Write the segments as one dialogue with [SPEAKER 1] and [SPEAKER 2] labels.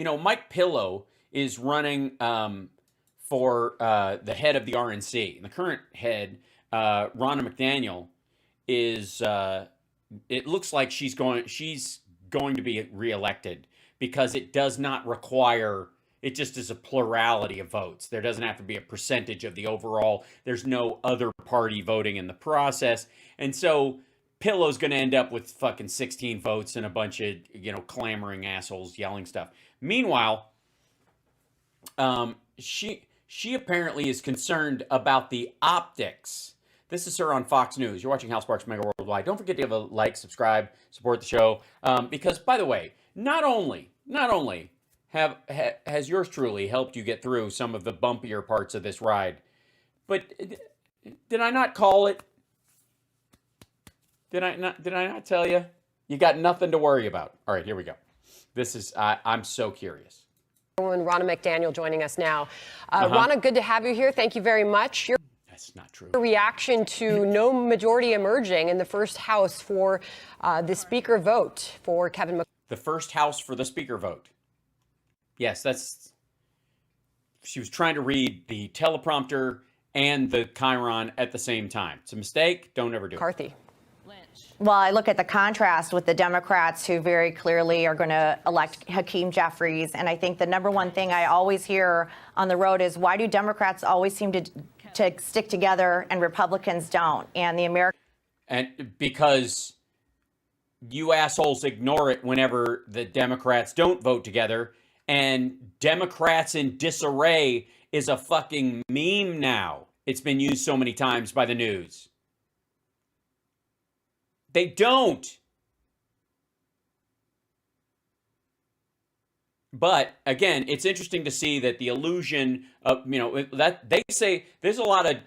[SPEAKER 1] Mike Pillow is running for the head of the RNC. And the current head, Ronna McDaniel, is it looks like she's going to be reelected because it does not require, it just is a plurality of votes. There doesn't have to be a percentage of the overall. There's no other party voting in the process. And so Pillow's going to end up with fucking 16 votes and a bunch of, clamoring assholes yelling stuff. Meanwhile, she apparently is concerned about the optics. This is her on Fox News. You're watching Hal Sparks Mega Worldwide. Don't forget to give a like, subscribe, support the show. Because, by the way, not only has yours truly helped you get through some of the bumpier parts of this ride, but did I not call it? Did I not tell you? You got nothing to worry about. All right, here we go. This is, I'm so curious.
[SPEAKER 2] Ronna McDaniel joining us now. Ronna, good to have you here. Thank you very much.
[SPEAKER 1] That's not true.
[SPEAKER 2] Reaction to no majority emerging in the first House for the Speaker vote for Kevin McCarthy.
[SPEAKER 1] The first House for the Speaker vote. Yes, she was trying to read the teleprompter and the Chiron at the same time. It's a mistake. Don't ever do it.
[SPEAKER 2] McCarthy.
[SPEAKER 3] Well, I look at the contrast with the Democrats who very clearly are going to elect Hakeem Jeffries. And I think the number one thing I always hear on the road is, why do Democrats always seem to stick together and Republicans don't? And the American...
[SPEAKER 1] And because you assholes ignore it whenever the Democrats don't vote together. And Democrats in disarray is a fucking meme now. It's been used so many times by the news. They don't. But again, it's interesting to see that the illusion of, that they say there's a lot of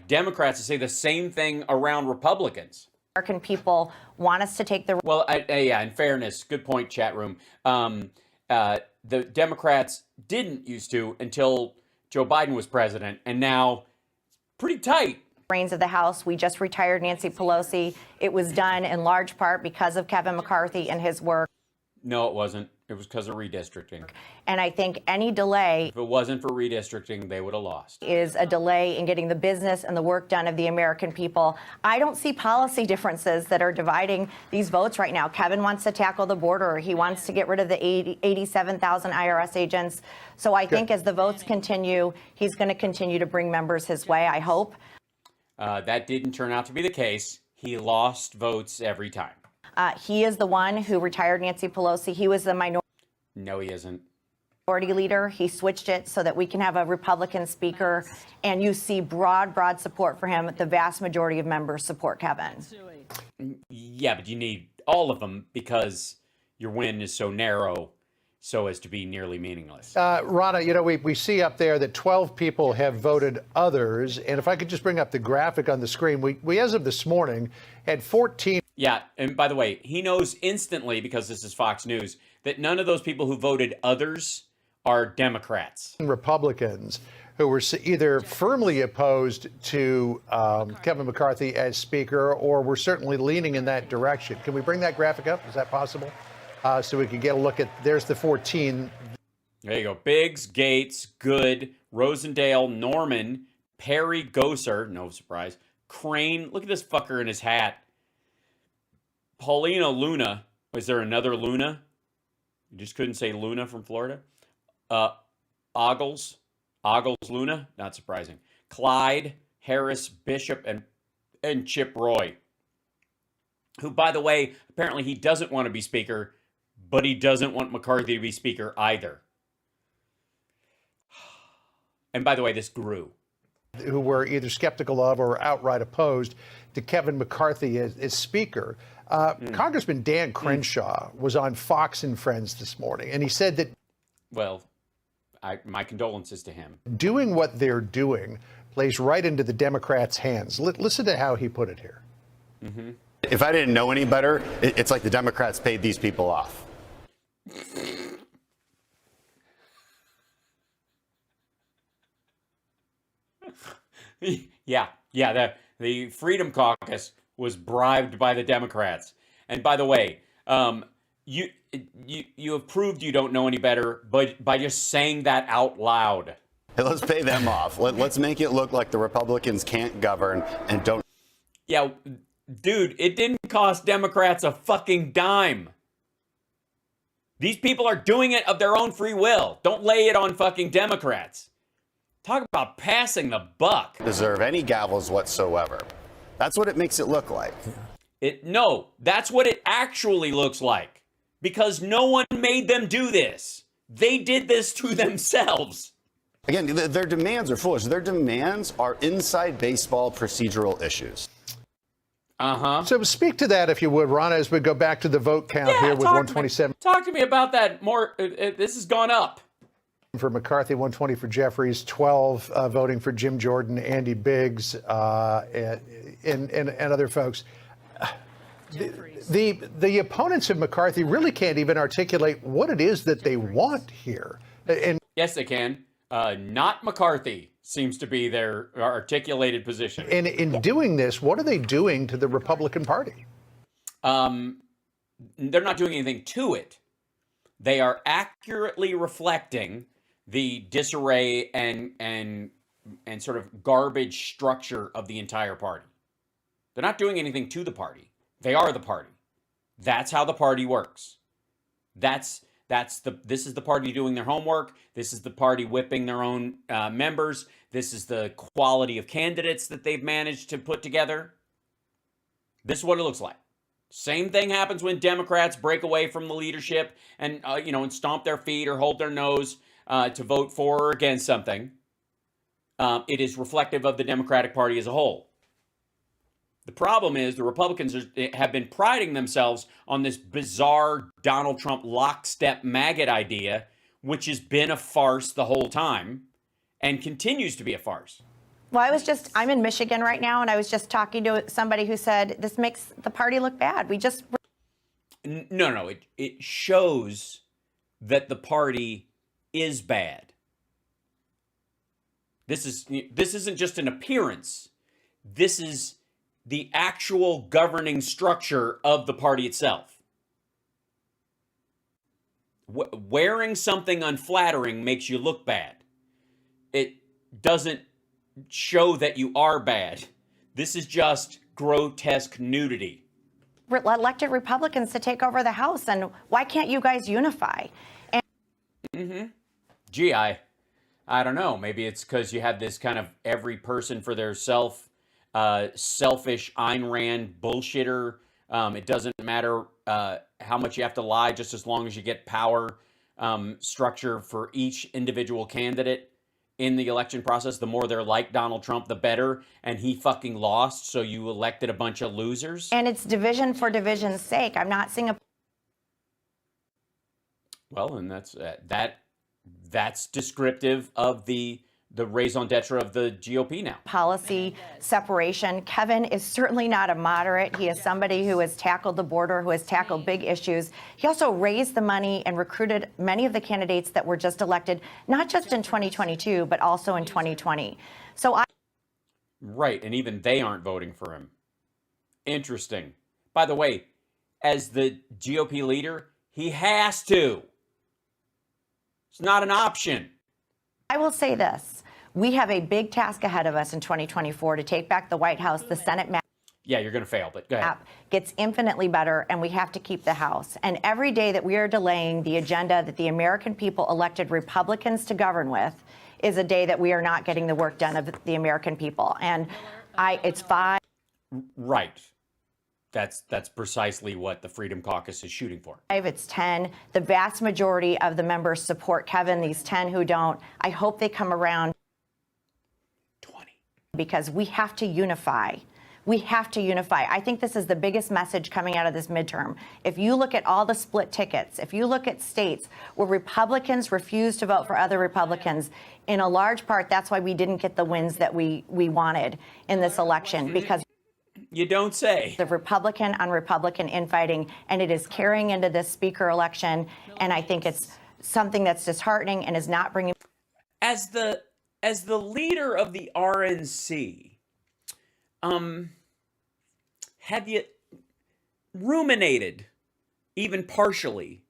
[SPEAKER 1] Democrats that say the same thing around Republicans.
[SPEAKER 3] American people want us to take the...
[SPEAKER 1] Well, yeah, in fairness, good point, chat room. The Democrats didn't used to until Joe Biden was president, and now pretty tight.
[SPEAKER 3] Reins of the House. We just retired Nancy Pelosi. It was done in large part because of Kevin McCarthy and his work.
[SPEAKER 1] No, it wasn't. It was because of redistricting.
[SPEAKER 3] And I think any delay...
[SPEAKER 1] If it wasn't for redistricting, they would have lost.
[SPEAKER 3] ...is a delay in getting the business and the work done of the American people. I don't see policy differences that are dividing these votes right now. Kevin wants to tackle the border. He wants to get rid of the 87,000 IRS agents. So I think as the votes continue, he's going to continue to bring members his way, I hope.
[SPEAKER 1] That didn't turn out to be the case. He lost votes every time.
[SPEAKER 3] He is the one who retired Nancy Pelosi. He was the minority.
[SPEAKER 1] No, he isn't.
[SPEAKER 3] Minority leader. He switched it so that we can have a Republican speaker, and you see broad support for him. The vast majority of members support Kevin.
[SPEAKER 1] Yeah, but you need all of them because your win is so narrow so as to be nearly meaningless.
[SPEAKER 4] Ronna, we see up there that 12 people have voted others. And if I could just bring up the graphic on the screen, we as of this morning, had 14.
[SPEAKER 1] Yeah, and by the way, he knows instantly, because this is Fox News, that none of those people who voted others are Democrats.
[SPEAKER 4] Republicans who were either firmly opposed to Kevin McCarthy as Speaker or were certainly leaning in that direction. Can we bring that graphic up? Is that possible? So we can get a look at, there's the 14.
[SPEAKER 1] There you go. Biggs, Gates, Good, Rosendale, Norman, Perry, Gosar, no surprise, Crane, look at this fucker in his hat. Paulina Luna, is there another Luna? You just couldn't say Luna from Florida. Ogles Luna, not surprising. Clyde, Harris, Bishop, and Chip Roy, who, by the way, apparently he doesn't want to be Speaker, but he doesn't want McCarthy to be Speaker either. And by the way, this grew.
[SPEAKER 4] Who were either skeptical of or outright opposed to Kevin McCarthy as Speaker. Congressman Dan Crenshaw was on Fox and Friends this morning, and he said that...
[SPEAKER 1] Well, my condolences to him.
[SPEAKER 4] Doing what they're doing plays right into the Democrats' hands. Listen to how he put it here.
[SPEAKER 5] Mm-hmm. If I didn't know any better, it's like the Democrats paid these people off.
[SPEAKER 1] Yeah. The Freedom Caucus was bribed by the Democrats. And by the way, you have proved you don't know any better, but by just saying that out loud.
[SPEAKER 5] Hey, let's pay them off. Let's make it look like the Republicans can't govern and don't.
[SPEAKER 1] Yeah, dude, it didn't cost Democrats a fucking dime. These people are doing it of their own free will. Don't lay it on fucking Democrats. Talk about passing the buck.
[SPEAKER 5] Deserve any gavels whatsoever. That's what it makes it look like.
[SPEAKER 1] No, that's what it actually looks like. Because no one made them do this. They did this to themselves.
[SPEAKER 5] Again, their demands are foolish. Their demands are inside baseball procedural issues.
[SPEAKER 1] Uh-huh.
[SPEAKER 4] So speak to that, if you would, Ron, as we go back to the vote count here with 127.
[SPEAKER 1] Talk to me about that more. This has gone up.
[SPEAKER 4] For McCarthy, 120 for Jeffries, 12 voting for Jim Jordan, Andy Biggs, and other folks. The opponents of McCarthy really can't even articulate what it is that they want here. And
[SPEAKER 1] yes, they can. Not McCarthy seems to be their articulated position.
[SPEAKER 4] And in doing this, what are they doing to the Republican Party?
[SPEAKER 1] They're not doing anything to it. They are accurately reflecting the disarray and sort of garbage structure of the entire party. They're not doing anything to the party. They are the party. That's how the party works. This is the party doing their homework. This is the party whipping their own members. This is the quality of candidates that they've managed to put together. This is what it looks like. Same thing happens when Democrats break away from the leadership and and stomp their feet or hold their nose to vote for or against something. It is reflective of the Democratic Party as a whole. The problem is the Republicans have been priding themselves on this bizarre Donald Trump lockstep maggot idea, which has been a farce the whole time and continues to be a farce.
[SPEAKER 3] Well, I'm in Michigan right now, and I was just talking to somebody who said this makes the party look bad.
[SPEAKER 1] No, it shows that the party is bad. This isn't just an appearance. This is the actual governing structure of the party itself. Wearing something unflattering makes you look bad. It doesn't show that you are bad. This is just grotesque nudity.
[SPEAKER 3] Elected Republicans to take over the House, and why can't you guys unify?
[SPEAKER 1] Gee, I don't know. Maybe it's because you have this kind of every person for their selfish Ayn Rand bullshitter. It doesn't matter how much you have to lie, just as long as you get power structure for each individual candidate in the election process. The more they're like Donald Trump, the better. And he fucking lost, so you elected a bunch of losers.
[SPEAKER 3] And it's division for division's sake. I'm not seeing a...
[SPEAKER 1] Well, and that's descriptive of the raison d'etre of the GOP now.
[SPEAKER 3] Policy separation. Kevin is certainly not a moderate. He is somebody who has tackled the border, who has tackled big issues. He also raised the money and recruited many of the candidates that were just elected, not just in 2022, but also in 2020.
[SPEAKER 1] Right, and even they aren't voting for him. Interesting. By the way, as the GOP leader, he has to. It's not an option.
[SPEAKER 3] I will say this. We have a big task ahead of us in 2024 to take back the White House. The Senate map.
[SPEAKER 1] Yeah, you're going to fail, but go ahead.
[SPEAKER 3] Gets infinitely better, and we have to keep the House. And every day that we are delaying the agenda that the American people elected Republicans to govern with is a day that we are not getting the work done of the American people. And it's 5.
[SPEAKER 1] Right. That's precisely what the Freedom Caucus is shooting for.
[SPEAKER 3] It's 10. The vast majority of the members support Kevin. These 10 who don't, I hope they come around.
[SPEAKER 1] 20.
[SPEAKER 3] Because we have to unify. We have to unify. I think this is the biggest message coming out of this midterm. If you look at all the split tickets, if you look at states where Republicans refuse to vote for other Republicans, in a large part, that's why we didn't get the wins that we wanted in this election, because
[SPEAKER 1] you don't say.
[SPEAKER 3] The Republican on Republican infighting, and it is carrying into this speaker election. And I think it's something that's disheartening and is not bringing.
[SPEAKER 1] As the leader of the RNC, have you ruminated even partially,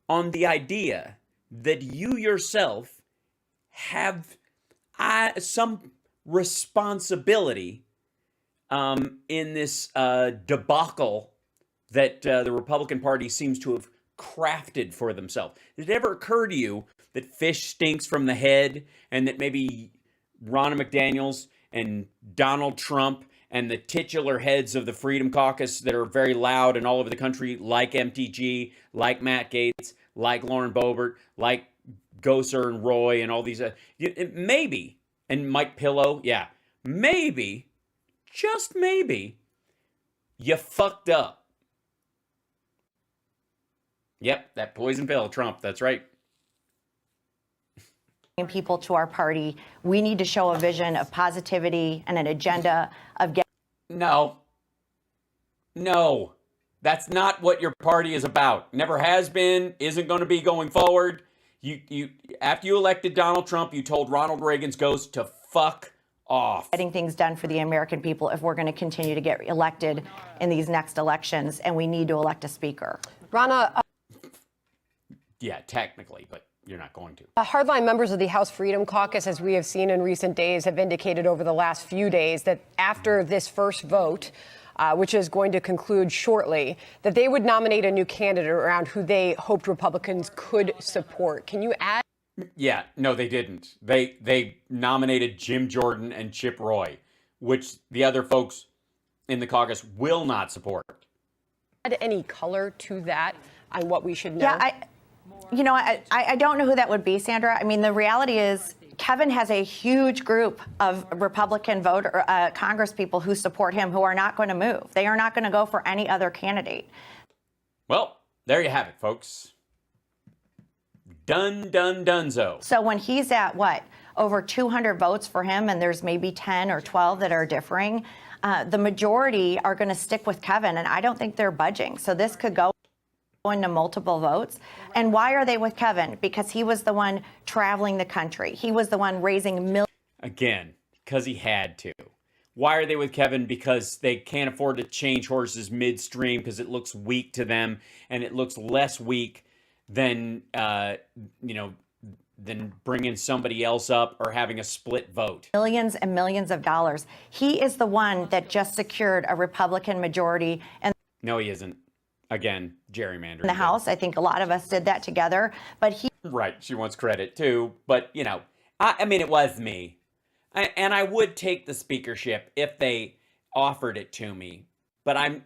[SPEAKER 1] on the idea that you yourself have some responsibility in this debacle that the Republican Party seems to have crafted for themselves. Did it ever occur to you that fish stinks from the head, and that maybe Ronna McDaniels and Donald Trump and the titular heads of the Freedom Caucus that are very loud and all over the country, like MTG, like Matt Gaetz, like Lauren Boebert, like Gosar and Roy and all these, maybe, and Mike Pillow, yeah, maybe, just maybe, you fucked up. Yep, that poison pill, Trump, that's right.
[SPEAKER 3] People to our party. We need to show a vision of positivity and an agenda of getting.
[SPEAKER 1] No, that's not what your party is about. Never has been, isn't going to be going forward. You after you elected Donald Trump, you told Ronald Reagan's ghost to fuck off.
[SPEAKER 3] Getting things done for the American people if we're going to continue to get elected in these next elections, and we need to elect a speaker.
[SPEAKER 2] Ronna,
[SPEAKER 1] yeah, technically, but you're not going to.
[SPEAKER 2] Hardline members of the House Freedom Caucus, as we have seen in recent days, have indicated over the last few days that after this first vote, which is going to conclude shortly, that they would nominate a new candidate around who they hoped Republicans could support. Can you add?
[SPEAKER 1] Yeah, no, they didn't. They nominated Jim Jordan and Chip Roy, which the other folks in the caucus will not support.
[SPEAKER 2] Add any color to that on what we should know?
[SPEAKER 3] Yeah, I don't know who that would be, Sandra. I mean, the reality is Kevin has a huge group of Republican Congress people who support him who are not going to move. They are not going to go for any other candidate.
[SPEAKER 1] Well, there you have it, folks. Donezo.
[SPEAKER 3] So when he's at, over 200 votes for him, and there's maybe 10 or 12 that are differing, the majority are going to stick with Kevin, and I don't think they're budging. So this could go into multiple votes. And why are they with Kevin? Because he was the one traveling the country. He was the one raising millions.
[SPEAKER 1] Again, because he had to. Why are they with Kevin? Because they can't afford to change horses midstream because it looks weak to them, and it looks less weak than than bringing somebody else up or having a split vote.
[SPEAKER 3] Millions and millions of dollars. He is the one that just secured a Republican majority. And
[SPEAKER 1] no, he isn't. Again, gerrymandering.
[SPEAKER 3] In the House, I think a lot of us did that together, but he.
[SPEAKER 1] Right, she wants credit too, but I mean, it was me. And I would take the speakership if they offered it to me, but I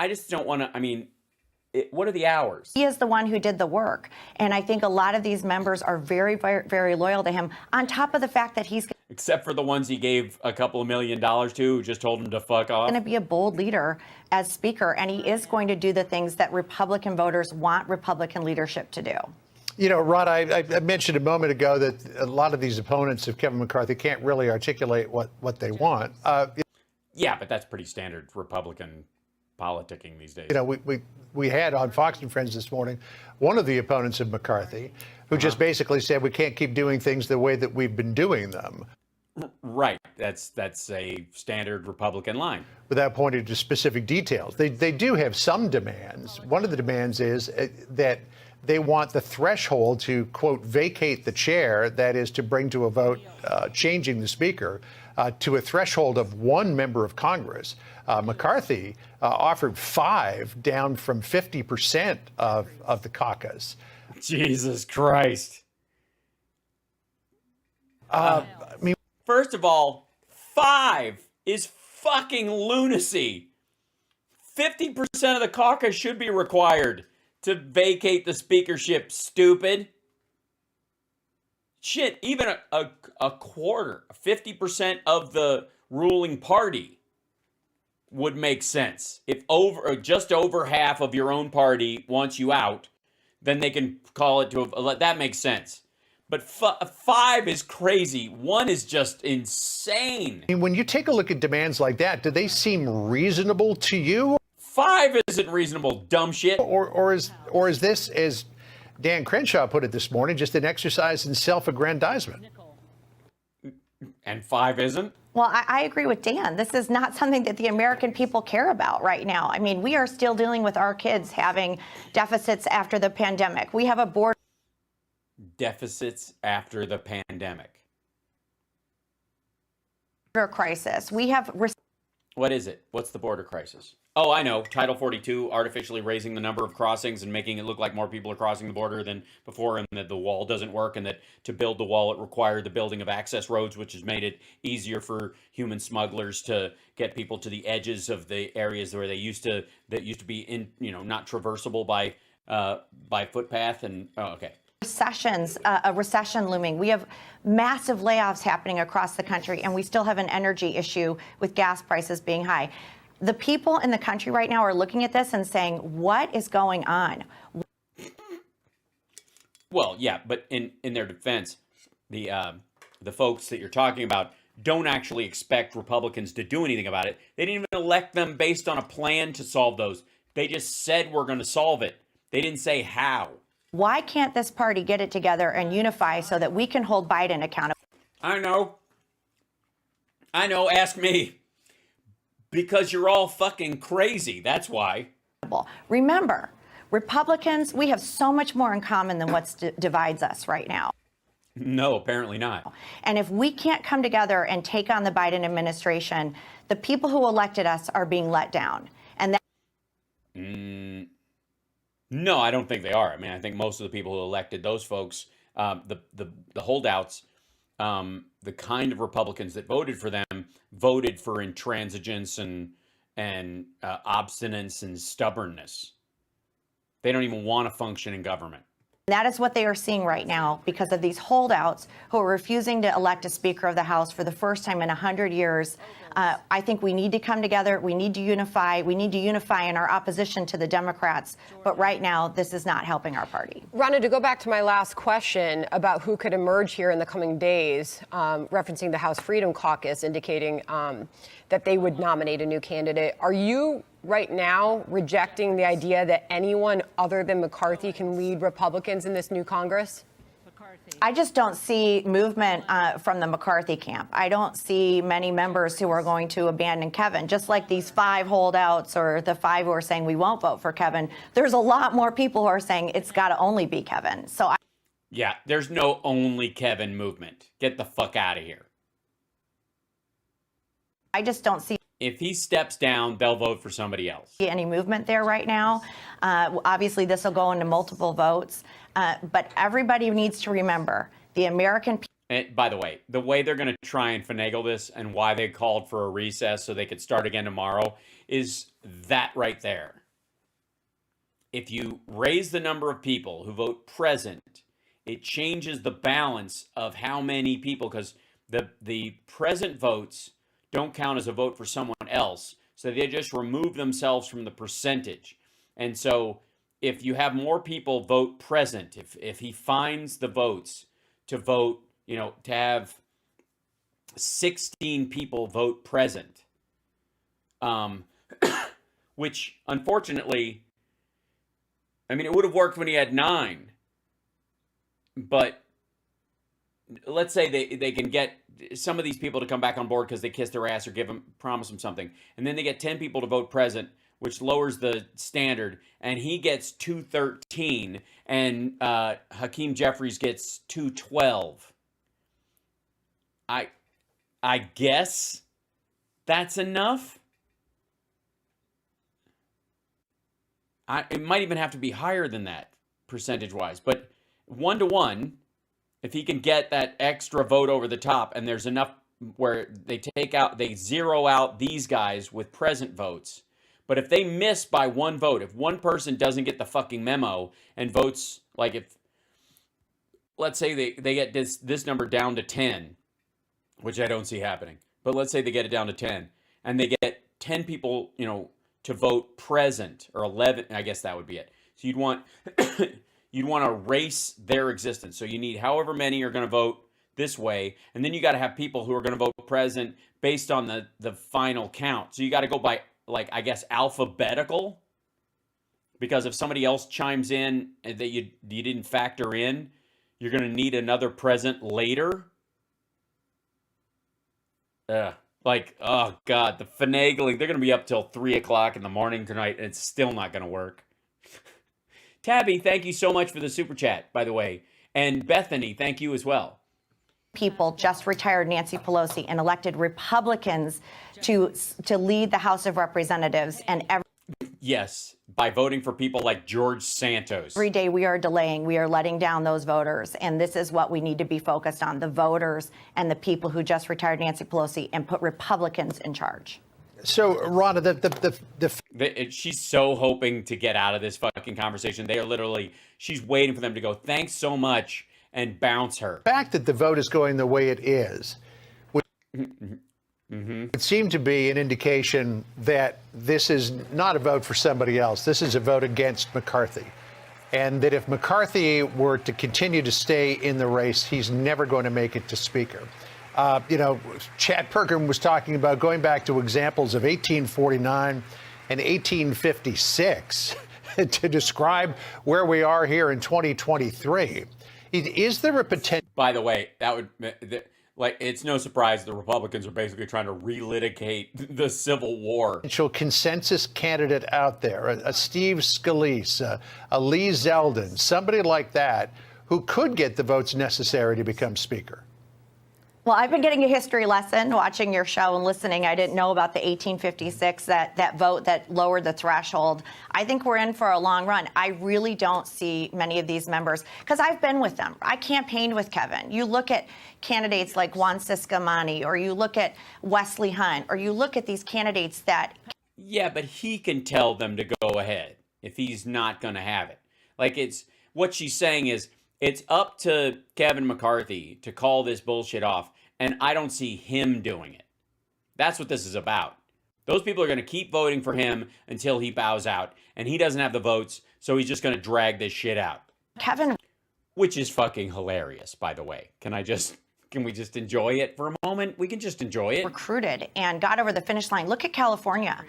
[SPEAKER 1] just don't want to, what are the hours?
[SPEAKER 3] He is the one who did the work. And I think a lot of these members are very, very, very loyal to him, on top of the fact that he's.
[SPEAKER 1] Except for the ones he gave a couple of $1 million to, who just told him to fuck off.
[SPEAKER 3] Going to be a bold leader as speaker, and he is going to do the things that Republican voters want Republican leadership to do.
[SPEAKER 4] Rod, I mentioned a moment ago that a lot of these opponents of Kevin McCarthy can't really articulate what they want.
[SPEAKER 1] Yeah, but that's pretty standard Republican politicking these days.
[SPEAKER 4] We had on Fox and Friends this morning one of the opponents of McCarthy who just basically said we can't keep doing things the way that we've been doing them.
[SPEAKER 1] Right. That's a standard Republican line.
[SPEAKER 4] Without pointing to specific details. They do have some demands. One of the demands is that they want the threshold to, quote, vacate the chair, that is to bring to a vote changing the speaker, to a threshold of one member of Congress. McCarthy offered 5, down from 50% of the caucus.
[SPEAKER 1] Jesus Christ. First of all, 5 is fucking lunacy. 50% of the caucus should be required to vacate the speakership, stupid. Shit, even a quarter, 50% of the ruling party would make sense. If just over half of your own party wants you out, then they can call it to that makes sense. But 5 is crazy. 1 is just insane.
[SPEAKER 4] When you take a look at demands like that, do they seem reasonable to you?
[SPEAKER 1] 5 isn't reasonable, dumb shit.
[SPEAKER 4] Or is this, as Dan Crenshaw put it this morning, just an exercise in self-aggrandizement?
[SPEAKER 1] And 5 isn't?
[SPEAKER 3] Well, I agree with Dan. This is not something that the American people care about right now. I mean, we are still dealing with our kids having deficits after the pandemic. We have a border
[SPEAKER 1] Deficits after the pandemic.
[SPEAKER 3] crisis. We have
[SPEAKER 1] What is it? What's the border crisis? Oh, I know. Title 42, artificially raising the number of crossings and making it look like more people are crossing the border than before, and that the wall doesn't work, and that to build the wall, it required the building of access roads, which has made it easier for human smugglers to get people to the edges of the areas where that used to be in, not traversable by footpath. And okay.
[SPEAKER 3] a recession looming. We have massive layoffs happening across the country, and we still have an energy issue with gas prices being high. The people in the country right now are looking at this and saying, what is going on?
[SPEAKER 1] Well, yeah, but in their defense, the folks that you're talking about don't actually expect Republicans to do anything about it. They didn't even elect them based on a plan to solve those. They just said we're going to solve it. They didn't say how.
[SPEAKER 3] Why can't this party get it together and unify so that we can hold Biden accountable?
[SPEAKER 1] I know. Ask me. Because you're all fucking crazy. That's why.
[SPEAKER 3] Remember, Republicans, we have so much more in common than what divides us right now.
[SPEAKER 1] No, apparently not.
[SPEAKER 3] And if we can't come together and take on the Biden administration, the people who elected us are being let down. And that
[SPEAKER 1] No, I don't think they are. I mean, I think most of the people who elected those folks, the holdouts, the kind of Republicans that voted for them, voted for intransigence and obstinance and stubbornness. They don't even want to function in government.
[SPEAKER 3] that is what they are seeing right now because of these holdouts who are refusing to elect a Speaker of the House for the first time in 100 years. I think we need to come together. We need to unify. We need to unify in our opposition to the Democrats. But right now, this is not helping our party.
[SPEAKER 2] Ronna, to go back to my last question about who could emerge here in the coming days, referencing the House Freedom Caucus indicating that they would nominate a new candidate. Are you right now rejecting the idea that anyone other than McCarthy can lead Republicans in this new Congress?
[SPEAKER 3] I just don't see movement from the McCarthy camp. I don't see many members who are going to abandon Kevin, just like these 5 holdouts or the 5 who are saying we won't vote for Kevin. There's a lot more people who are saying it's got to only be Kevin.
[SPEAKER 1] Yeah, there's no only Kevin movement. Get the fuck out of here.
[SPEAKER 3] I just don't see.
[SPEAKER 1] If he steps down, they'll vote for somebody else.
[SPEAKER 3] Any movement there right now. Obviously, this will go into multiple votes. But everybody needs to remember the American people.
[SPEAKER 1] And by the way they're going to try and finagle this and why they called for a recess so they could start again tomorrow is that right there. If you raise the number of people who vote present, it changes the balance of how many people, because the present votes don't count as a vote for someone else. So they just remove themselves from the percentage. And so if you have more people vote present, if he finds the votes to vote, to have 16 people vote present, which unfortunately, it would have worked when he had 9, but let's say they can get some of these people to come back on board because they kiss their ass or promise them something. And then they get 10 people to vote present, which lowers the standard, and he gets 213, and Hakeem Jeffries gets 212. I guess that's enough. It might even have to be higher than that percentage-wise, but 1-to-1, if he can get that extra vote over the top, and there's enough where they zero out these guys with present votes. But if they miss by 1 vote, if one person doesn't get the fucking memo and votes, like if, let's say they get this number down to 10, which I don't see happening, but let's say they get it down to 10, and they get 10 people, to vote present, or 11, I guess that would be it. So you'd want to erase their existence. So you need however many are going to vote this way, and then you got to have people who are going to vote present based on the final count. So you got to go by, I guess, alphabetical, because if somebody else chimes in that you didn't factor in, you're going to need another present later. Like, oh God, the finagling. They're going to be up till 3 o'clock in the morning tonight, and it's still not going to work. Tabby, thank you so much for the super chat, by the way. And Bethany, thank you as well.
[SPEAKER 3] People just retired Nancy Pelosi and elected Republicans to lead the House of Representatives, and
[SPEAKER 1] Yes, by voting for people like George Santos.
[SPEAKER 3] every day we are delaying, we are letting down those voters, and this is what we need to be focused on, the voters and the people who just retired Nancy Pelosi and put Republicans in charge.
[SPEAKER 4] So, Ronna,
[SPEAKER 1] She's so hoping to get out of this fucking conversation. They are literally, she's waiting for them to go, thanks so much, and bounce her.
[SPEAKER 4] fact that the vote is going the way it is would seem to be an indication that this is not a vote for somebody else. This is a vote against McCarthy. And that if McCarthy were to continue to stay in the race, he's never going to make it to Speaker. Chad Perkin was talking about going back to examples of 1849 and 1856 to describe where we are here in 2023. Is there a potential?
[SPEAKER 1] By the way, that would, it's no surprise the Republicans are basically trying to relitigate the Civil War.
[SPEAKER 4] Consensus candidate out there, a Steve Scalise, a Lee Zeldin, somebody like that who could get the votes necessary to become Speaker?
[SPEAKER 3] Well, I've been getting a history lesson watching your show and listening. I didn't know about the 1856, that vote that lowered the threshold. I think we're in for a long run. I really don't see many of these members, because I've been with them. I campaigned with Kevin. You look at candidates like Juan Ciscomani, or you look at Wesley Hunt, or you look at these candidates that...
[SPEAKER 1] Yeah, but he can tell them to go ahead if he's not going to have it. Like, it's what she's saying is, it's up to Kevin McCarthy to call this bullshit off, and I don't see him doing it. That's what this is about. Those people are going to keep voting for him until he bows out, and he doesn't have the votes, so he's just going to drag this shit out.
[SPEAKER 3] Kevin...
[SPEAKER 1] Which is fucking hilarious, by the way. Can we just enjoy it for a moment? We can just enjoy it.
[SPEAKER 3] Recruited and got over the finish line. Look at California.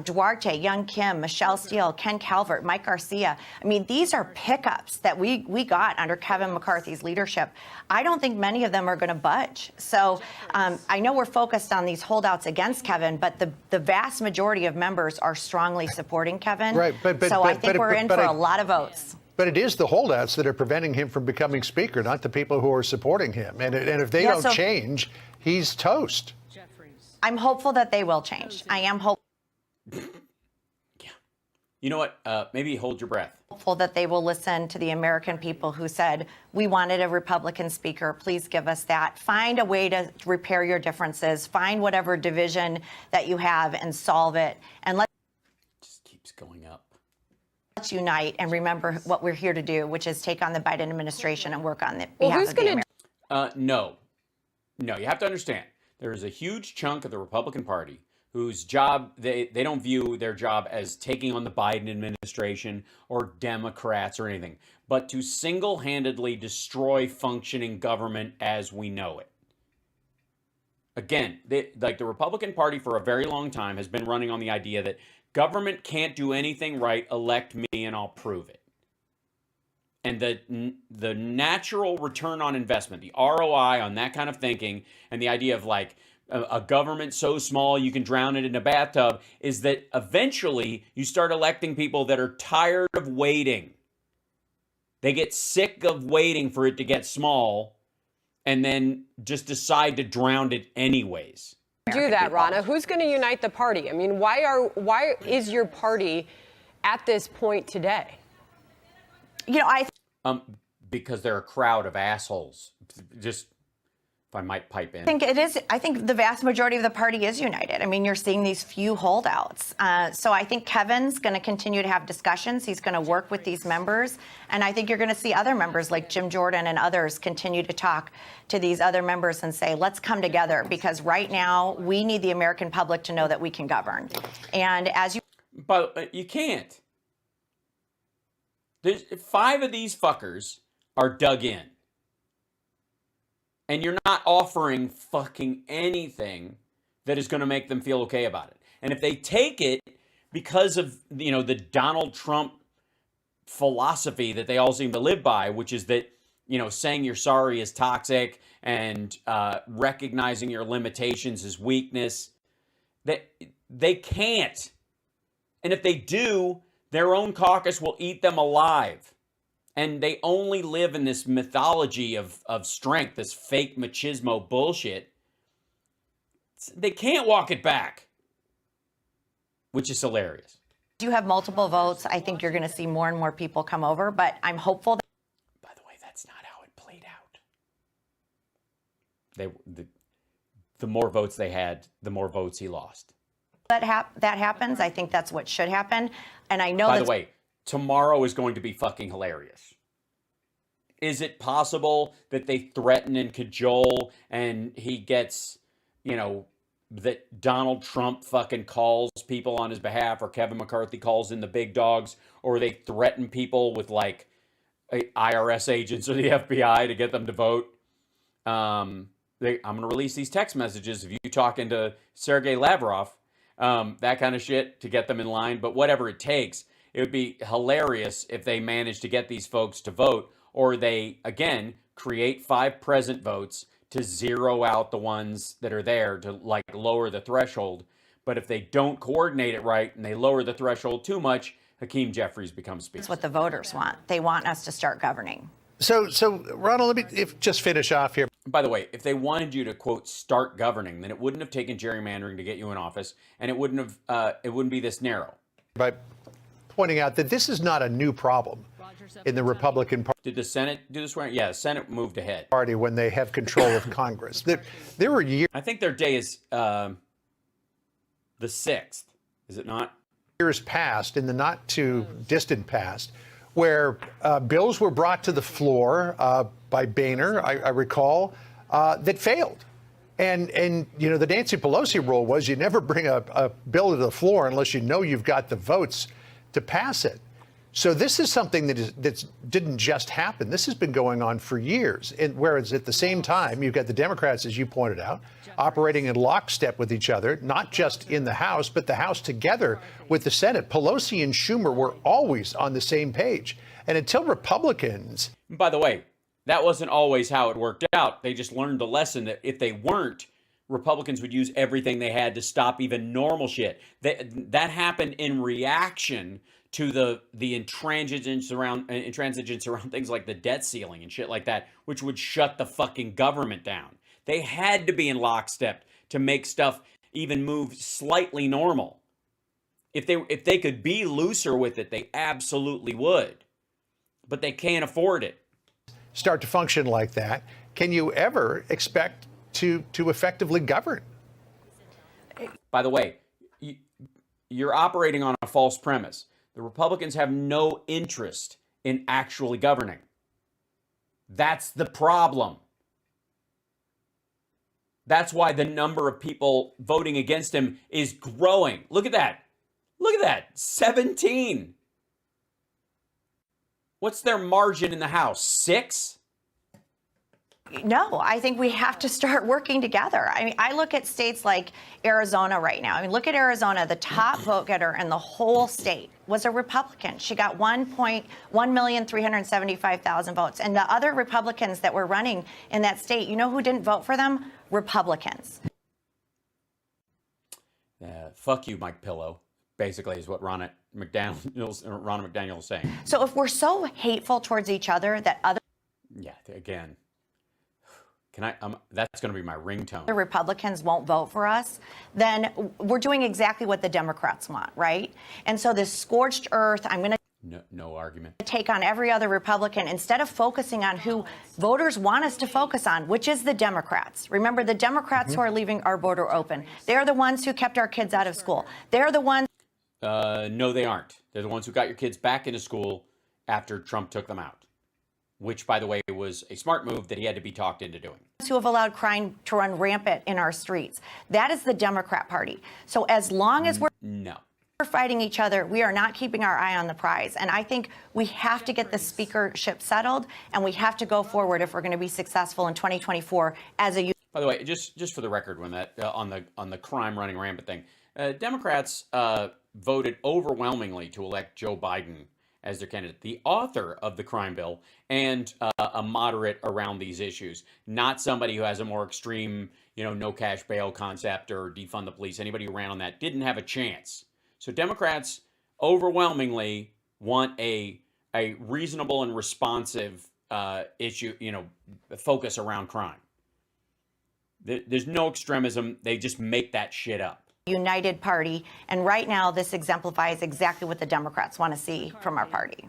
[SPEAKER 3] Duarte, Young Kim, Michelle Steele, Ken Calvert, Mike Garcia. I mean, these are pickups that we got under Kevin McCarthy's leadership. I don't think many of them are going to budge. So I know we're focused on these holdouts against Kevin, but the vast majority of members are strongly supporting Kevin.
[SPEAKER 4] Right,
[SPEAKER 3] so I think we're in for a lot of votes.
[SPEAKER 4] But it is the holdouts that are preventing him from becoming Speaker, not the people who are supporting him. And if they don't change, he's toast.
[SPEAKER 3] I'm hopeful that they will change. I am hopeful.
[SPEAKER 1] Yeah. You know what? Maybe hold your breath.
[SPEAKER 3] Hopeful that they will listen to the American people who said, we wanted a Republican Speaker. Please give us that. Find a way to repair your differences. Find whatever division that you have and solve it. And let's
[SPEAKER 1] just keeps going up.
[SPEAKER 3] Let's unite and remember what we're here to do, which is take on the Biden administration and work on the behalf of the American.
[SPEAKER 1] No, you have to understand. There is a huge chunk of the Republican Party whose job, they don't view their job as taking on the Biden administration or Democrats or anything, but to single-handedly destroy functioning government as we know it. Again, the Republican Party for a very long time has been running on the idea that government can't do anything right, elect me and I'll prove it. And the natural return on investment, the ROI on that kind of thinking, and the idea of like a government so small you can drown it in a bathtub, is that eventually you start electing people that are tired of waiting. They get sick of waiting for it to get small and then just decide to drown it anyways.
[SPEAKER 2] Do that, Ronna. Who's going to unite the party? I mean, why is your party at this point today?
[SPEAKER 1] Because they're a crowd of assholes. Just, if I might pipe in.
[SPEAKER 3] I think the vast majority of the party is united. I mean, you're seeing these few holdouts. So I think Kevin's going to continue to have discussions. He's going to work with these members. And I think you're going to see other members like Jim Jordan and others continue to talk to these other members and say, let's come together, because right now we need the American public to know that we can govern. And as you...
[SPEAKER 1] But you can't. There's 5 of these fuckers are dug in. And you're not offering fucking anything that is going to make them feel okay about it. And if they take it because of, the Donald Trump philosophy that they all seem to live by, which is that, saying you're sorry is toxic and recognizing your limitations is weakness. They can't. And if they do, their own caucus will eat them alive. And they only live in this mythology of strength, this fake machismo bullshit. They can't walk it back, which is hilarious.
[SPEAKER 3] You have multiple votes. I think you're going to see more and more people come over, but I'm hopeful that.
[SPEAKER 1] By the way, that's not how it played out. The more votes they had, the more votes he lost.
[SPEAKER 3] That happens. I think that's what should happen. And I know
[SPEAKER 1] By the way, tomorrow is going to be fucking hilarious. Is it possible that they threaten and cajole and he gets, that Donald Trump fucking calls people on his behalf, or Kevin McCarthy calls in the big dogs, or they threaten people with like IRS agents or the FBI to get them to vote? I'm going to release these text messages of you talking to Sergei Lavrov, that kind of shit to get them in line. But whatever it takes, it would be hilarious if they manage to get these folks to vote, or they, again, create 5 present votes to zero out the ones that are there to like lower the threshold. But if they don't coordinate it right and they lower the threshold too much, Hakeem Jeffries becomes speaker.
[SPEAKER 3] that's what the voters want. They want us to start governing.
[SPEAKER 4] So Ronald, let me just finish off here.
[SPEAKER 1] By the way, if they wanted you to, quote, start governing, then it wouldn't have taken gerrymandering to get you in office, and it wouldn't be this narrow.
[SPEAKER 4] By pointing out that this is not a new problem in the Republican
[SPEAKER 1] Did the Senate do the swearing? Yeah, the Senate moved ahead.
[SPEAKER 4] Party when they have control of Congress. There were years
[SPEAKER 1] I think their day is the 6th, is it not?
[SPEAKER 4] past, in the not too distant past, where bills were brought to the floor by Boehner, I recall, that failed. And the Nancy Pelosi rule was you never bring a bill to the floor unless you know you've got the votes to pass it. So this is something that didn't just happen. This has been going on for years. And whereas at the same time, you've got the Democrats, as you pointed out, operating in lockstep with each other, not just in the House, but the House together with the Senate. Pelosi and Schumer were always on the same page. And until Republicans...
[SPEAKER 1] By the way, that wasn't always how it worked out. They just learned the lesson that if they weren't, Republicans would use everything they had to stop even normal shit. That happened in reaction to the intransigence around things like the debt ceiling and shit like that, which would shut the fucking government down. They had to be in lockstep to make stuff even move slightly normal. If they could be looser with it, they absolutely would. But they can't afford it.
[SPEAKER 4] Start to function like that. Can you ever expect to effectively govern?
[SPEAKER 1] By the way, you're operating on a false premise. The Republicans have no interest in actually governing. That's the problem. That's why the number of people voting against him is growing. Look at that. Look at that. 17. What's their margin in the House? 6?
[SPEAKER 3] No, I think we have to start working together. I mean, I look at states like Arizona right now. I mean, look at Arizona. The top vote getter in the whole state was a Republican. She got 1,375,000 votes. And the other Republicans that were running in that state, you know who didn't vote for them? Republicans.
[SPEAKER 1] Fuck you, Mike Pillow, basically is what Ronna McDaniel is saying.
[SPEAKER 3] So if we're so hateful towards each other that other...
[SPEAKER 1] Yeah, again. That's going to be my ringtone.
[SPEAKER 3] The Republicans won't vote for us, then we're doing exactly what the Democrats want, right? And so this scorched earth, I'm going to
[SPEAKER 1] no argument.
[SPEAKER 3] Take on every other Republican instead of focusing on who voters want us to focus on, which is the Democrats. Remember, the Democrats who are leaving our border open. They're the ones who kept our kids out of school. They're the ones.
[SPEAKER 1] No, they aren't. They're the ones who got your kids back into school after Trump took them out. Which, by the way, was a smart move that he had to be talked into doing.
[SPEAKER 3] Who have allowed crime to run rampant in our streets. That is the Democrat Party. So as long as we're fighting each other, we are not keeping our eye on the prize. And I think we have to get the speakership settled, and we have to go forward if we're going to be successful in 2024 as a.
[SPEAKER 1] By the way, just for the record, when that on the crime running rampant thing, Democrats voted overwhelmingly to elect Joe Biden as their candidate, the author of the crime bill, and a moderate around these issues, not somebody who has a more extreme, no cash bail concept or defund the police. Anybody who ran on that didn't have a chance. So Democrats overwhelmingly want a reasonable and responsive issue, focus around crime. There's no extremism. They just make that shit up.
[SPEAKER 3] United party. And right now, this exemplifies exactly what the Democrats want to see from our party.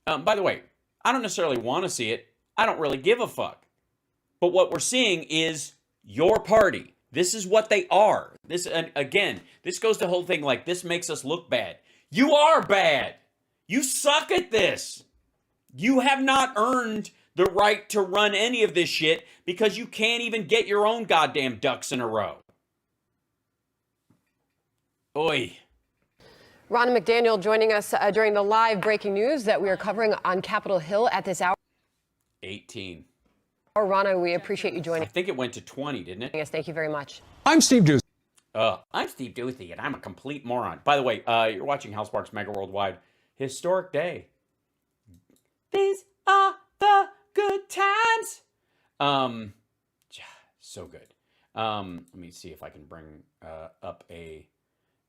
[SPEAKER 1] By the way, I don't necessarily want to see it. I don't really give a fuck. But what we're seeing is your party. This is what they are. This, and again, this goes to the whole thing like this makes us look bad. You are bad. You suck at this. You have not earned the right to run any of this shit because you can't even get your own goddamn ducks in a row. Oi.
[SPEAKER 2] Ronna McDaniel joining us during the live breaking news that we are covering on Capitol Hill at this hour.
[SPEAKER 1] 18.
[SPEAKER 2] Ronna, we appreciate you
[SPEAKER 1] I
[SPEAKER 2] joining
[SPEAKER 1] think it went to 20, didn't it?
[SPEAKER 2] us. Thank you very much.
[SPEAKER 6] I'm Steve Doocy.
[SPEAKER 1] I'm Steve Duthie, and I'm a complete moron. By the way, you're watching Hal Sparks Mega Worldwide. Historic day. These are the good times. So good. Let me see if I can bring up a...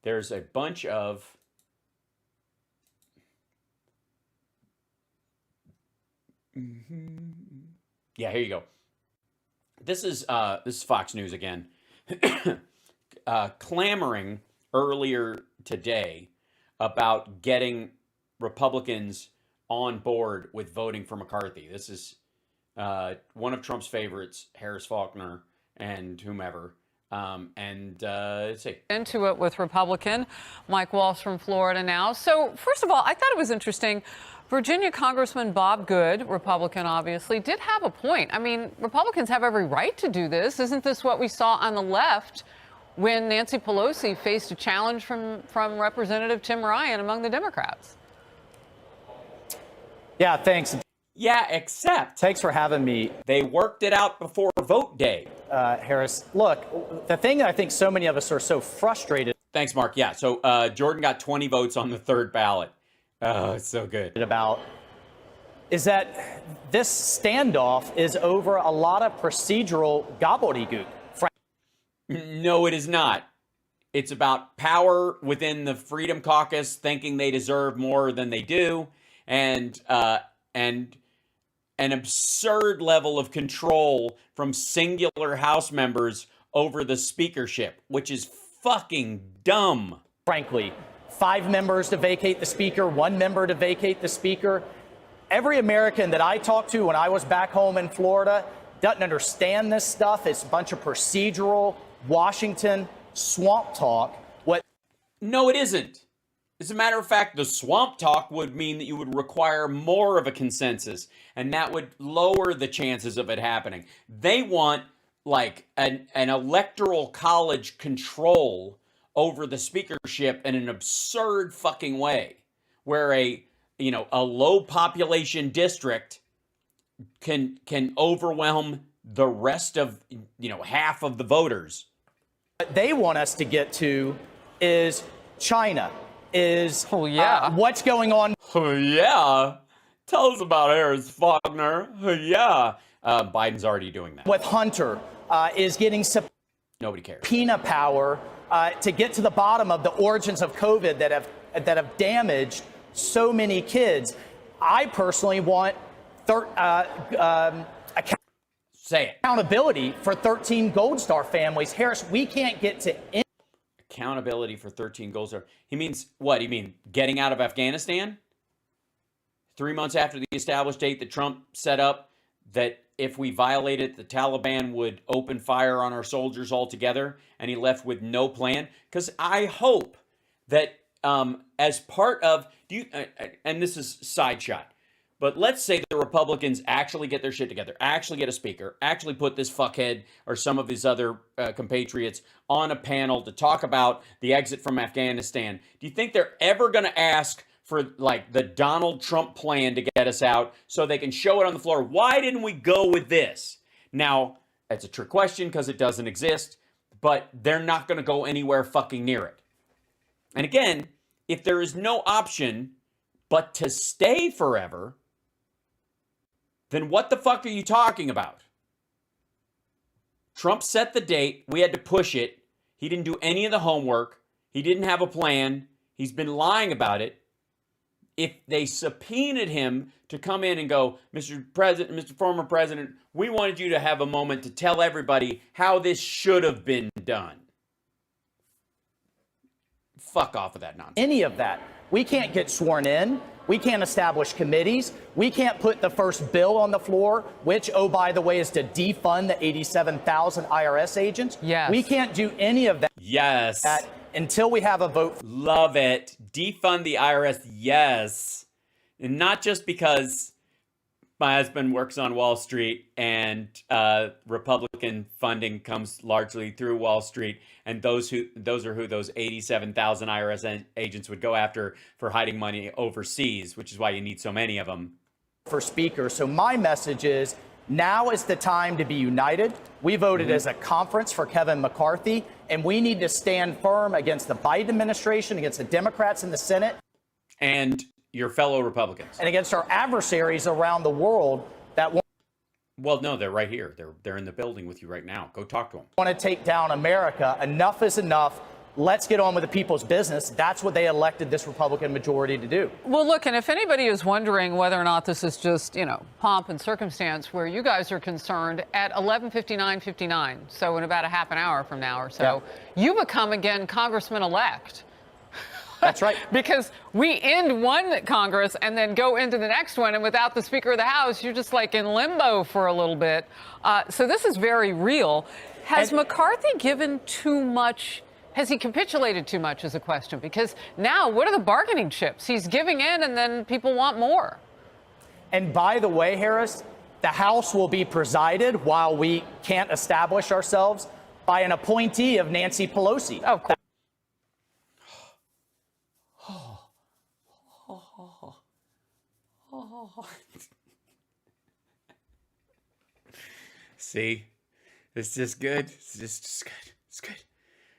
[SPEAKER 1] There's a bunch of... Yeah, here you go. This is Fox News again. Clamoring earlier today about getting Republicans on board with voting for McCarthy. This is one of Trump's favorites, Harris Faulkner and whomever. Let's see.
[SPEAKER 7] Into it with Republican Mike Walsh from Florida now. So first of all, I thought it was interesting. Virginia Congressman Bob Good, Republican obviously, did have a point. I mean, Republicans have every right to do this. Isn't this what we saw on the left when Nancy Pelosi faced a challenge from Representative Tim Ryan among the Democrats?
[SPEAKER 8] Yeah, thanks.
[SPEAKER 1] Yeah, except
[SPEAKER 8] Thanks for having me,
[SPEAKER 1] they worked it out before vote day.
[SPEAKER 8] Harris. Look, the thing that I think so many of us are so frustrated
[SPEAKER 1] Thanks, Mark. Yeah, so Jordan got 20 votes on the third ballot. Oh, it's so good.
[SPEAKER 8] about is that this standoff is over a lot of procedural gobbledygook.
[SPEAKER 1] No, it is not. It's about power within the Freedom Caucus thinking they deserve more than they do, and an absurd level of control from singular House members over the speakership, which is fucking dumb.
[SPEAKER 8] Frankly, 5 members to vacate the speaker, 1 member to vacate the speaker. Every American that I talked to when I was back home in Florida doesn't understand this stuff. It's a bunch of procedural Washington swamp talk.
[SPEAKER 1] No, it isn't. As a matter of fact, the swamp talk would mean that you would require more of a consensus, and that would lower the chances of it happening. They want like an electoral college control over the speakership in an absurd fucking way, where a low population district can overwhelm the rest of half of the voters.
[SPEAKER 8] What they want us to get to is China, is what's going on.
[SPEAKER 1] Oh, yeah. Tell us about Harris Faulkner. Oh, yeah. Biden's already doing that.
[SPEAKER 8] With Hunter, is getting
[SPEAKER 1] Nobody cares.
[SPEAKER 8] subpoena power to get to the bottom of the origins of COVID that have damaged so many kids. I personally want
[SPEAKER 1] Say it.
[SPEAKER 8] accountability for 13 Gold Star families. Harris, we can't get to any.
[SPEAKER 1] Accountability for 13 goals. He means what? He mean getting out of Afghanistan? 3 months after the established date that Trump set up, that if we violated, the Taliban would open fire on our soldiers altogether, and he left with no plan. Because I hope that as part of, and this is side shot, but let's say the Republicans actually get their shit together, actually get a speaker, actually put this fuckhead or some of his other compatriots on a panel to talk about the exit from Afghanistan. Do you think they're ever going to ask for like the Donald Trump plan to get us out so they can show it on the floor? Why didn't we go with this? Now, that's a trick question because it doesn't exist, but they're not going to go anywhere fucking near it. And again, if there is no option But to stay forever, then what the fuck are you talking about? Trump set the date. We had to push it. He didn't do any of the homework. He didn't have a plan. He's been lying about it. If they subpoenaed him to come in and go, Mr. President, Mr. Former President, we wanted you to have a moment to tell everybody how this should have been done. Fuck off of that nonsense.
[SPEAKER 8] Any of that. We can't get sworn in. We can't establish committees. We can't put the first bill on the floor, which, oh, by the way, is to defund the 87,000 IRS agents.
[SPEAKER 7] Yes.
[SPEAKER 8] We can't do any of that.
[SPEAKER 1] Yes.
[SPEAKER 8] Until we have a vote.
[SPEAKER 1] Love it. Defund the IRS. Yes. And not just because my husband works on Wall Street and Republican funding comes largely through Wall Street, and those are who those 87,000 IRS agents would go after for hiding money overseas, which is why you need so many of them.
[SPEAKER 8] For Speaker. So my message is, now is the time to be united. We voted as a conference for Kevin McCarthy, and we need to stand firm against the Biden administration, against the Democrats in the Senate,
[SPEAKER 1] and your fellow Republicans,
[SPEAKER 8] and against our adversaries around the world that
[SPEAKER 1] well, no, they're right here. They're in the building with you right now. Go talk to them.
[SPEAKER 8] want to take down America. Enough is enough. Let's get on with the people's business. That's what they elected this Republican majority to do.
[SPEAKER 7] Well, look, and if anybody is wondering whether or not this is just, pomp and circumstance where you guys are concerned, at 11:59:59, so in about a half an hour from now or so, you become again Congressman-elect.
[SPEAKER 8] That's right.
[SPEAKER 7] Because we end one Congress and then go into the next one, and without the Speaker of the House, you're just like in limbo for a little bit. So this is very real. Has McCarthy given too much? Has he capitulated too much is a question, because now what are the bargaining chips? He's giving in and then people want more.
[SPEAKER 8] And by the way, Harris, the House will be presided, while we can't establish ourselves, by an appointee of Nancy Pelosi.
[SPEAKER 7] Of course.
[SPEAKER 1] See, it's just good. It's just good. It's good.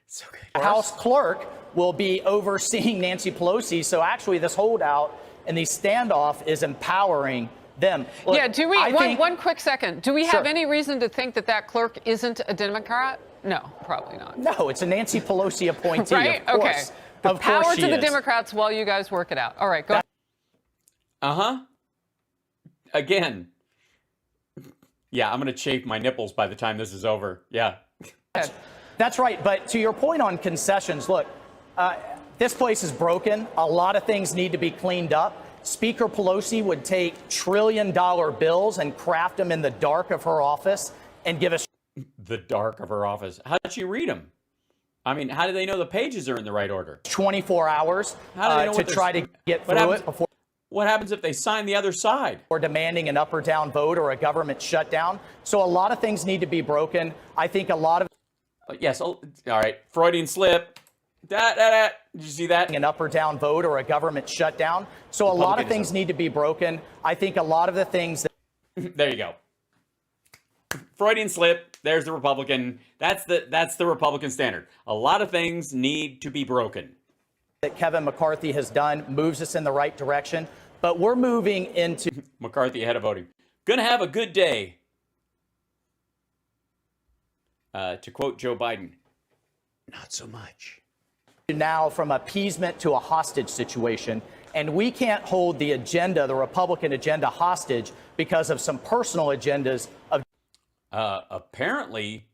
[SPEAKER 1] It's so good.
[SPEAKER 8] The House clerk will be overseeing Nancy Pelosi. So actually, this holdout and the standoff is empowering them. Look,
[SPEAKER 7] Yeah, do we, one quick second, do we have any reason to think that that clerk isn't a Democrat? No, probably not.
[SPEAKER 8] No, it's a Nancy Pelosi appointee.
[SPEAKER 7] Right?
[SPEAKER 8] Of
[SPEAKER 7] Okay.
[SPEAKER 8] course. Of
[SPEAKER 7] Power
[SPEAKER 8] course
[SPEAKER 7] to
[SPEAKER 8] she
[SPEAKER 7] the
[SPEAKER 8] is.
[SPEAKER 7] Democrats while you guys work it out. All right, go ahead.
[SPEAKER 1] Uh-huh. Again. Yeah, I'm going to chafe my nipples by the time this is over. Yeah.
[SPEAKER 8] That's right. But to your point on concessions, look, this place is broken. A lot of things need to be cleaned up. Speaker Pelosi would take trillion-dollar bills and craft them in the dark of her office and give us
[SPEAKER 1] The dark of her office. How did she read them? I mean, how do they know the pages are in the right order?
[SPEAKER 8] 24 hours
[SPEAKER 1] How do they know
[SPEAKER 8] to
[SPEAKER 1] what they're-
[SPEAKER 8] try to get
[SPEAKER 1] What
[SPEAKER 8] through
[SPEAKER 1] happens-
[SPEAKER 8] it before
[SPEAKER 1] What happens if they sign the other side?
[SPEAKER 8] demanding an up or down vote or a government shutdown. So a lot of things need to be broken. I think a lot of
[SPEAKER 1] Yes. All right. Freudian slip. Did you see that?
[SPEAKER 8] an up or down vote or a government shutdown. So a lot of things need to be broken. I think a lot of the things that
[SPEAKER 1] There you go. Freudian slip. There's the Republican. That's the Republican standard. A lot of things need to be broken.
[SPEAKER 8] Kevin McCarthy has done moves us in the right direction, but we're moving into
[SPEAKER 1] McCarthy ahead of voting. Gonna have a good day. To quote Joe Biden, not so much.
[SPEAKER 8] now from appeasement to a hostage situation. And we can't hold the agenda, the Republican agenda, hostage because of some personal agendas of
[SPEAKER 1] Apparently,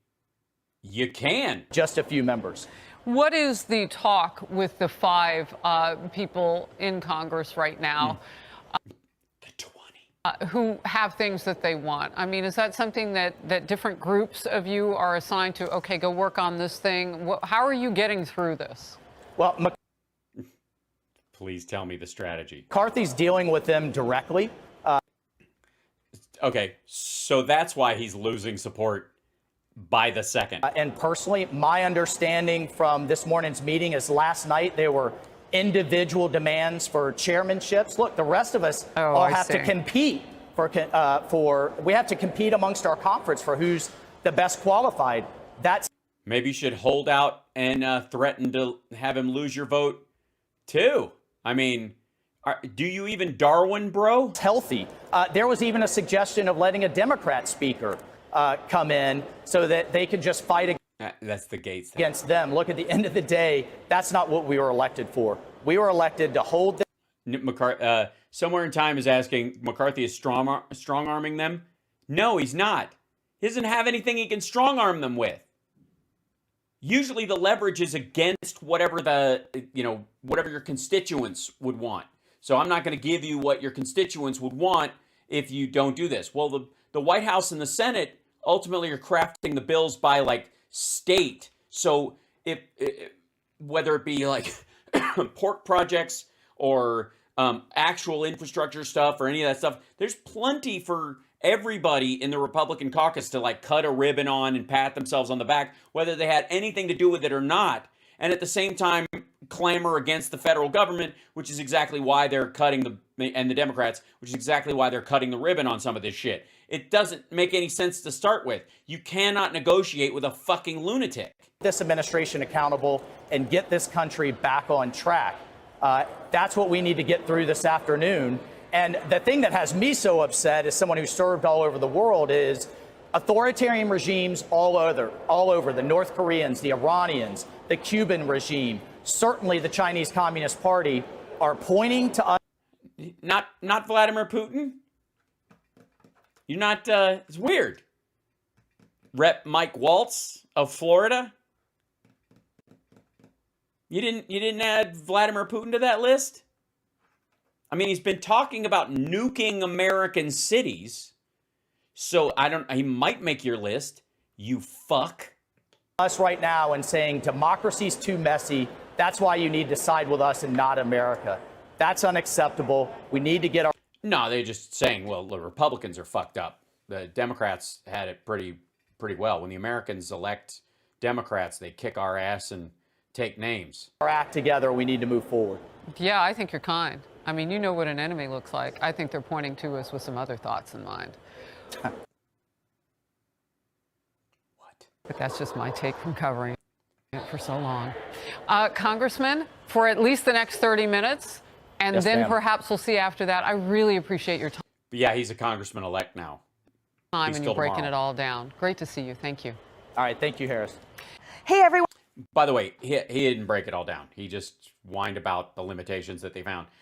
[SPEAKER 1] you can.
[SPEAKER 8] just a few members.
[SPEAKER 7] What is the talk with the 5 people in Congress right now
[SPEAKER 1] The 20.
[SPEAKER 7] who have things that they want? I mean, is that something that different groups of you are assigned to? Okay, go work on this thing. How are you getting through this?
[SPEAKER 8] Well,
[SPEAKER 1] Please tell me the strategy.
[SPEAKER 8] McCarthy's dealing with them directly.
[SPEAKER 1] Okay, so that's why he's losing support by the second.
[SPEAKER 8] And personally, my understanding from this morning's meeting is last night there were individual demands for chairmanships. Look, the rest of us all have to compete we have to compete amongst our conference for who's the best qualified. That's
[SPEAKER 1] Maybe you should hold out and threaten to have him lose your vote too. I mean, Do you even Darwin, bro?
[SPEAKER 8] Healthy. There was even a suggestion of letting a Democrat speaker come in so that they could just fight
[SPEAKER 1] That's the Gates thing.
[SPEAKER 8] against them. Look, at the end of the day, that's not what we were elected for. We were elected to hold them.
[SPEAKER 1] Somewhere in time is asking McCarthy is strong arming them. No, he's not. He doesn't have anything he can strong arm them with. Usually the leverage is against whatever whatever your constituents would want. So I'm not going to give you what your constituents would want if you don't do this. Well, the White House and the Senate ultimately are crafting the bills by like state. So if whether it be like pork projects or actual infrastructure stuff or any of that stuff, there's plenty for everybody in the Republican caucus to like cut a ribbon on and pat themselves on the back, whether they had anything to do with it or not. And at the same time, clamor against the federal government, which is exactly why they're cutting and the Democrats, which is exactly why they're cutting the ribbon on some of this shit. It doesn't make any sense to start with. You cannot negotiate with a fucking lunatic.
[SPEAKER 8] This administration accountable and get this country back on track. That's what we need to get through this afternoon. And the thing that has me so upset as someone who served all over the world is authoritarian regimes all over, the North Koreans, the Iranians, the Cuban regime, certainly the Chinese Communist Party are pointing to us.
[SPEAKER 1] Not Vladimir Putin. You're not, it's weird. Rep Mike Waltz of Florida. You didn't add Vladimir Putin to that list? I mean, he's been talking about nuking American cities. So he might make your list, you fuck.
[SPEAKER 8] Us right now and saying democracy's too messy. That's why you need to side with us and not America. That's unacceptable. We need to get our...
[SPEAKER 1] No, they're just saying, well, the Republicans are fucked up. The Democrats had it pretty well. When the Americans elect Democrats, they kick our ass and take names.
[SPEAKER 8] Our act together, we need to move forward.
[SPEAKER 7] Yeah, I think you're kind. I mean, you know what an enemy looks like. I think they're pointing to us with some other thoughts in mind.
[SPEAKER 1] What?
[SPEAKER 7] But that's just my take from covering it for so long. Congressman, for at least the next 30 minutes, and
[SPEAKER 8] Yes,
[SPEAKER 7] then
[SPEAKER 8] ma'am.
[SPEAKER 7] perhaps we'll see after that. I really appreciate your time.
[SPEAKER 1] But yeah, he's a congressman-elect now.
[SPEAKER 7] And
[SPEAKER 1] He's
[SPEAKER 7] you're
[SPEAKER 1] still
[SPEAKER 7] breaking
[SPEAKER 1] tomorrow.
[SPEAKER 7] it all down. Great to see you. Thank you.
[SPEAKER 8] All right. Thank you, Harris.
[SPEAKER 3] Hey, everyone.
[SPEAKER 1] By the way, he didn't break it all down. He just whined about the limitations that they found.